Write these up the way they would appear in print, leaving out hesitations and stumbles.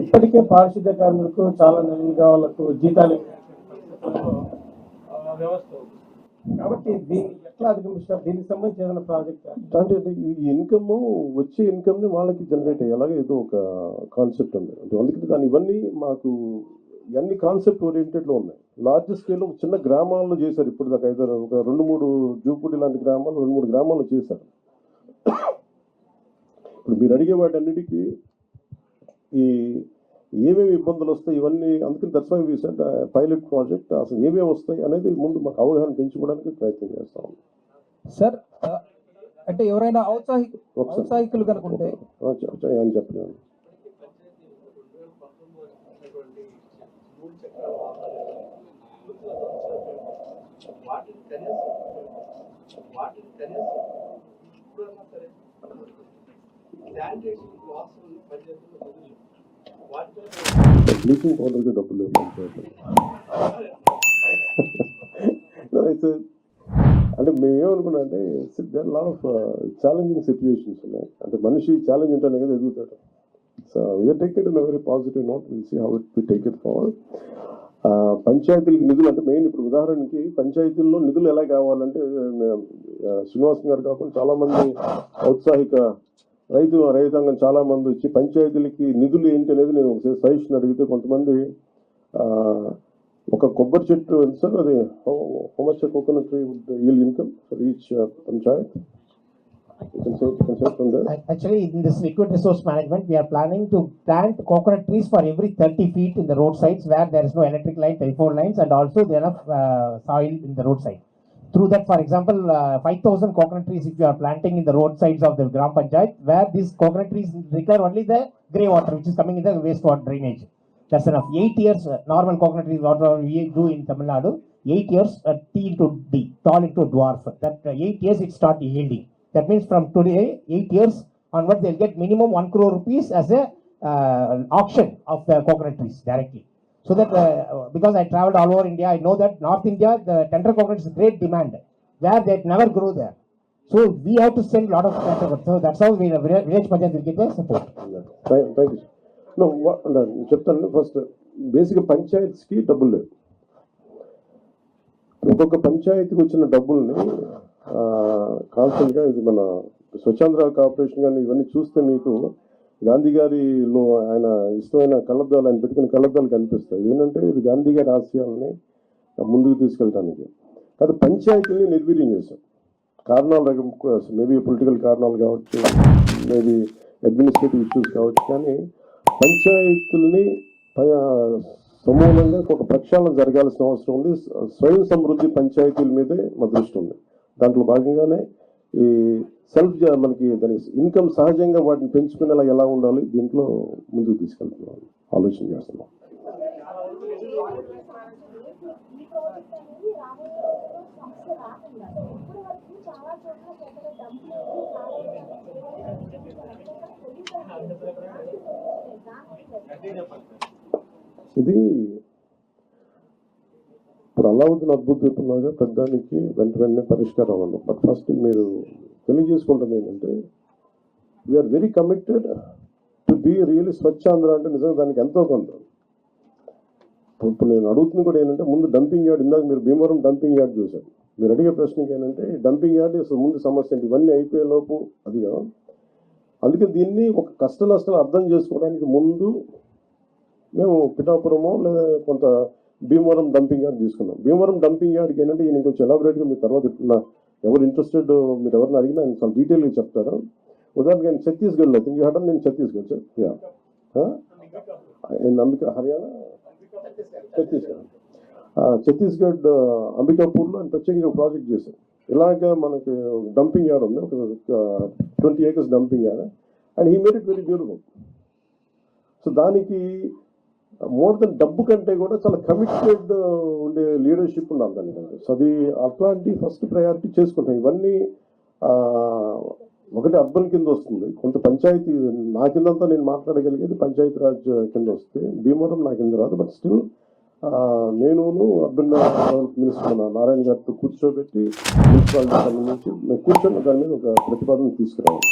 ఇప్పటికే పారిశుద్ధ్య కార్మికులకు చాలా నెలలుగా వాళ్ళకు జీతాలు వ్యవస్థ కాబట్టి దీన్ని ఎట్లా అధిగమిస్తారు? దీనికి సంబంధించి ఏదైనా ప్రాజెక్ట్ అంటే ఈ ఇన్కమ్ వచ్చే ఇన్కమ్ ని వాళ్ళకి జనరేట్ అయ్యేలాగా ఏదో ఒక కాన్సెప్ట్ ఉంది. అంటే అందుకని దాని ఇవన్నీ మాకు ఇవన్నీ కాన్సెప్ట్ ఓరియంటెడ్ లో ఉన్నాయి. లార్జ్ స్కేల్ చిన్న గ్రామాల్లో చేశారు. ఇప్పుడు దాకా అయితే ఒక 2-3 జూపూడి లాంటి గ్రామాలు 2-3 గ్రామాల్లో చేశారు. ఇప్పుడు మీరు అడిగే వాటి అన్నిటికీ ఈ ఏమేమి ఇబ్బందులు వస్తాయి ఇవన్నీ, అందుకని that's why we said pilot project అసలు ఏమేమి వస్తాయి అనేది ముందు మాకు అవగాహన పెంచుకోవడానికి ప్రయత్నం చేస్తాం సార్. అంటే ఎవరైనా ఔత్సాహికులు కనుకుంటే అని చెప్పలేదు. బ్లీచింగ్ పౌడర్కి డబ్బులు అయితే అంటే మేమేమనుకున్నా అంటే there lot of challenging situations ఉన్నాయి. అంటే మనిషి ఛాలెంజ్ ఉంటేనే కదా ఎదుగుతాడు. So we are take it in very positive note. Will see how it we take it forward. పంచాయతీలకు నిధులు అంటే మెయిన్ ఇప్పుడు ఉదాహరణకి పంచాయతీల్లో నిధులు ఎలా కావాలంటే శ్రీనివాస్ గారు కాకుండా చాలామంది ఔత్సాహిక రైతాంగం చాలా మంది వచ్చి పంచాయతీలకి నిధులు ఏంటి అనేది నేను ఒకసారి సజెషన్ అడిగితే కొంతమంది ఒక కొబ్బరి చెట్టు సార్ అది how much coconut tree would yield income for each panchayat? You can say from there. Actually, in this liquid resource management, we are planning to plant coconut trees for every 30 feet in the roadsides where there is no electric line, telephone lines, and also there are soil in the roadside. Through that, for example, 5,000 coconut trees if you are planting in the roadsides of the Gram Panchayat, where these coconut trees require only the grey water which is coming in the wastewater drainage. That's enough. 8 years, normal coconut trees, whatever we do in Tamil Nadu, 8 years, T into D, tall into dwarf. That 8 years it start yielding. That means from today, 8 years onwards, they'll get minimum 1 crore rupees as a auction of the coconut trees directly. So that because I traveled all over India, I know that North India, the tender coconut is great demand, where they never grow there. So we have to send a lot of tender. So that's how village Panchayat will get the support. Thank you. No, చెప్తాను. First బేసిక్గా పంచాయత్స్కి డబ్బులు లేవు. ఒక్కొక్క పంచాయతీకి వచ్చిన డబ్బుల్ని కాన్స్టెంట్గా ఇది మన స్వచ్ఛాంధ్ర కార్పొరేషన్ కానీ ఇవన్నీ చూస్తే మీకు గాంధీ గారిలో ఆయన ఇష్టమైన కళ్ళద్దాలు ఆయన పెట్టుకున్న కళ్ళద్దాలు కనిపిస్తాయి. ఏంటంటే ఇది గాంధీ గారి ఆశయాలని ముందుకు తీసుకెళ్ళడానికి కాదు, పంచాయతీని నిర్వీర్యం చేశాం. కారణాలు మేబీ పొలిటికల్ కారణాలు కావచ్చు, మేబీ అడ్మినిస్ట్రేటివ్ ఇష్యూస్ కావచ్చు, కానీ పంచాయతీలని సమూలంగా ఒక ప్రక్షాళన జరగాల్సిన అవసరం ఉంది. స్వయం సమృద్ధి పంచాయతీల మీదే మా దృష్టి ఉంది. దాంట్లో భాగంగానే ఈ సెల్ఫ్ మనకి దాని ఇన్కమ్ సహజంగా వాటిని పెంచుకునేలా ఎలా ఉండాలి దీంట్లో ముందుకు తీసుకెళ్తున్నాం, ఆలోచన చేస్తున్నాం. ఇది ఇప్పుడు అల్లావుద్దీన్ అద్భుత విప్లవంగా పెద్దానికి వెంటనే పరిష్కారం అవ్వాలి. బట్ ఫస్ట్ మీరు తెలియజేసుకుంటుంది ఏంటంటే we are very committed to be really Swachhandhra. అంటే నిజంగా దానికి ఎంతో కొంత ఇప్పుడు నేను అడుగుతుంది కూడా ఏంటంటే ముందు డంపింగ్ యార్డ్, ఇందాక మీరు భీమవరం డంపింగ్ యార్డ్ చూశారు. మీరు అడిగే ప్రశ్నకి ఏంటంటే డంపింగ్ యార్డ్ అసలు ముందు సమస్య ఏంటి, ఇవన్నీ అయిపోయేలోపు అది కదా. అందుకే దీన్ని ఒక కష్ట నష్టాలు అర్థం చేసుకోవడానికి ముందు మేము పిఠాపురమో లేదా కొంత భీమవరం డంపింగ్ యార్డ్ తీసుకున్నాం. భీమవరం డంపింగ్ యార్డ్కి ఏంటంటే నేను కొంచెం ఎలాబరేట్గా మీ తర్వాత ఎవరు ఇంట్రెస్టెడ్ మీరు ఎవరిని అడిగినా ఆయన చాలా డీటెయిల్గా చెప్తారు. ఉదాహరణకి ఆయన ఛత్తీస్గఢ్లో థింక్ యూ నేను ఛత్తీస్గఢ్ సార్ అంబికా హర్యానా ఛత్తీస్గఢ్ అంబికాపూర్లో ఆయన ప్రత్యేకంగా ప్రాజెక్ట్ చేశారు. ఇలాగ మనకి డంపింగ్ యార్డ్ ఉంది, ఒక 20 acres dumping yard, and he made it very beautiful. So దానికి మోర్ దెన్ డబ్బు కంటే కూడా చాలా కమిటెడ్ ఉండే లీడర్షిప్ ఉండాలి దానికంటే. సో అది అట్లాంటి ఫస్ట్ ప్రయారిటీ చేసుకుంటాం. ఇవన్నీ ఒకటి అర్బన్ కింద వస్తుంది, కొంత పంచాయతీ నా కిందంతా నేను మాట్లాడగలిగేది పంచాయతీ రాజ్ కింద వస్తే, భీమవరం నా కింద రాదు. బట్ స్టిల్ నేను అర్బన్ డెవలప్మెంట్ మినిస్టర్ నారాయణ గారితో కూర్చోబెట్టి మున్సిపాలిటీ సంబంధించి మేము కూర్చొని దాని మీద ఒక ప్రతిపాదన తీసుకురావాలి.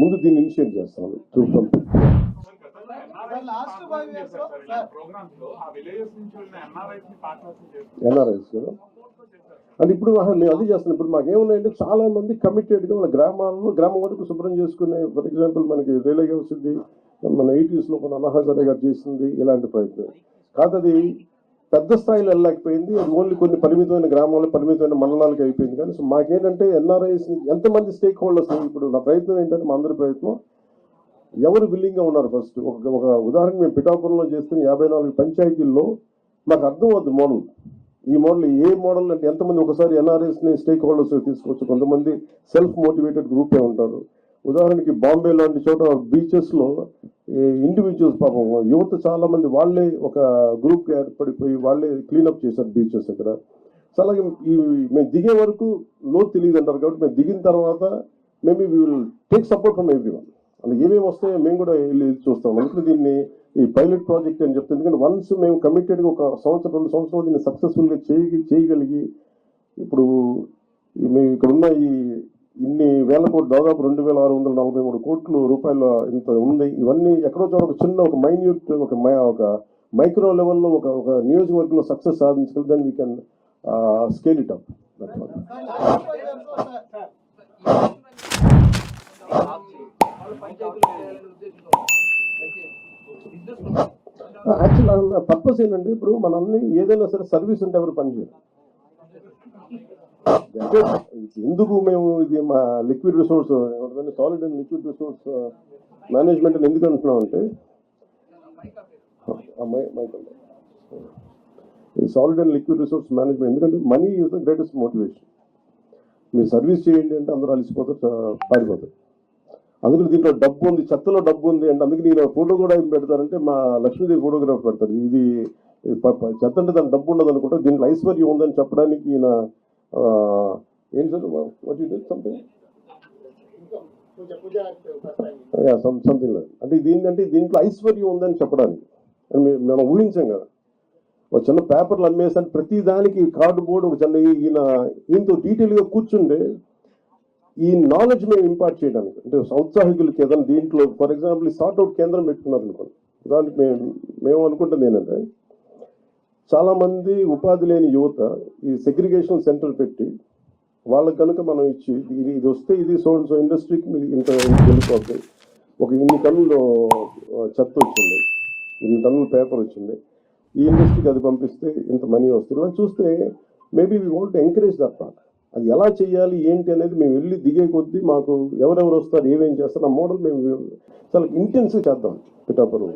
ముందు దీన్ని ఇనిషియేట్ చేస్తాను. లాస్ట్ 5 years లో ప్రోగ్రామ్స్ లో ఆ విలేజెస్ నుంచి వెళ్ళిన ఎన్ఆర్ఐస్ ని పార్ట్నర్స్ చేస్తారు. ఎన్ఆర్ఐస్ కదా. అంటే ఇప్పుడు మేము అది చేస్తున్నాం. ఇప్పుడు మాకేమున్నాయంటే చాలా మంది కమిటెడ్గా వాళ్ళ గ్రామం వరకు శుభ్రం చేసుకునే, ఫర్ ఎగ్జాంపుల్ మనకి రైల్వే వచ్చింది, మన 80s లో మన అన్నహాజరే గారు చేసింది ఇలాంటి ప్రయత్నం కాదు. అది పెద్ద స్థాయిలో వెళ్ళలేకపోయింది. అది ఓన్లీ కొన్ని పరిమితమైన గ్రామాలు, పరిమితమైన మండలాలకు అయిపోయింది. కానీ సో మాకేంటంటే ఎన్ఆర్ఐస్ ఎంతమంది స్టేక్ హోల్డర్స్, ఇప్పుడు నా ప్రయత్నం ఏంటంటే మా అందరి ప్రయత్నం ఎవరు విల్లింగ్గా ఉన్నారు. ఫస్ట్ ఒక ఉదాహరణ మేము పిఠాపురంలో చేస్తున్న 54 పంచాయతీల్లో మాకు అర్థం అవుతుంది మోడల్. ఈ మోడల్ ఏ మోడల్ అంటే ఎంతమంది ఒకసారి ఎన్ఆర్ఎస్ని స్టేక్ హోల్డర్స్ తీసుకోవచ్చు. కొంతమంది సెల్ఫ్ మోటివేటెడ్ గ్రూపే ఉంటారు. ఉదాహరణకి బాంబే లాంటి చోట బీచెస్లో ఇండివిజువల్స్ పాపం యువత చాలా మంది వాళ్ళే ఒక గ్రూప్ ఏర్పడిపోయి వాళ్ళే క్లీనప్ చేశారు బీచెస్ దగ్గర. సో అలాగే మేము దిగే వరకు లోతు తెలియదు అంటారు. కాబట్టి మేము దిగిన తర్వాత maybe we will take support from every one. అలా ఏమేమి వస్తాయో మేము కూడా వెళ్ళి చూస్తాం. అందుకని దీన్ని ఈ పైలట్ ప్రాజెక్ట్ అని చెప్తుంది. ఎందుకంటే వన్స్ మేము కమిటెడ్గా ఒక సంవత్సరం 2 సంవత్సరాలు దీన్ని సక్సెస్ఫుల్గా చేయగలిగి ఇప్పుడు మేము ఇక్కడ ఉన్న ఇన్ని వేల కోట్లు, దాదాపు 2643 కోట్ల రూపాయల ఇంత ఉంది. ఇవన్నీ ఎక్కడో చోట ఒక చిన్న ఒక మైన్యూట్ ఒక మైక్రో లెవెల్లో ఒక నియోజకవర్గంలో సక్సెస్ సాధించగలిగి దాన్ని we can scale it up. Actual purpose ఏంటంటే ఇప్పుడు మనల్ని ఏదైనా సరే సర్వీస్ ఉంటే ఎవరు పనిచేయాలి. అంటే ఎందుకు మేము ఇది మా liquid resource solid and liquid resource management అని ఎందుకు అంటున్నాం అంటే solid and liquid resource management ఎందుకంటే money is the greatest motivation. మీరు సర్వీస్ చేయండి అంటే అందరూ అలసిపోతారు, పారిపోతారు. అందుకని దీంట్లో డబ్బు ఉంది, చెత్తలో డబ్బు ఉంది అంటే అందుకే నేను ఫోటో కూడా ఏం పెడతారంటే మా లక్ష్మీదేవి ఫోటోగ్రాఫ్ పెడతారు. ఇది చెత్త అంటే దాని డబ్బు ఉండదు అనుకుంటే దీంట్లో ఐశ్వర్యం ఉందని చెప్పడానికి ఈయన ఏం sir what you did something something లేదు అంటే దీంట్లో ఐశ్వర్యం ఉందని చెప్పడానికి మనం ఊహించాం కదా. ఒక చిన్న పేపర్లు అమ్మేసాను ప్రతి దానికి కార్డు బోర్డు ఒక చిన్న ఈయనతో డీటెయిల్గా కూర్చుంటే ఈ నాలెడ్జ్ మేము ఇంపార్ట్ చేయడానికి అంటే ఔత్సాహికులకి ఏదైనా దీంట్లో ఫర్ ఎగ్జాంపుల్ ఈ సార్ట్అవుట్ కేంద్రం పెట్టుకున్నారు అనుకోండి. దానికి మేము అనుకుంటుంది ఏంటంటే చాలామంది ఉపాధి లేని యువత ఈ సెగ్రిగేషన్ సెంటర్ పెట్టి వాళ్ళకి కనుక మనం ఇచ్చి ఇది వస్తే ఇది సో ఇండస్ట్రీకి మీరు ఇంత వెళ్ళిపోతుంది, ఒక ఇన్ని టన్నులు చెత్త వచ్చింది, ఇన్ని టన్నులు పేపర్ వచ్చింది, ఈ ఇండస్ట్రీకి అది పంపిస్తే ఇంత మనీ వస్తుంది. ఇలా చూస్తే maybe we want encourage that part. అది ఎలా చేయాలి ఏంటి అనేది మేము వెళ్ళి దిగే కొద్దీ మాకు ఎవరెవరు వస్తారు ఏమేం చేస్తారు ఆ మోడల్ మేము చాలా ఇంటెన్సివ్ చేద్దాం పిఠాపురం.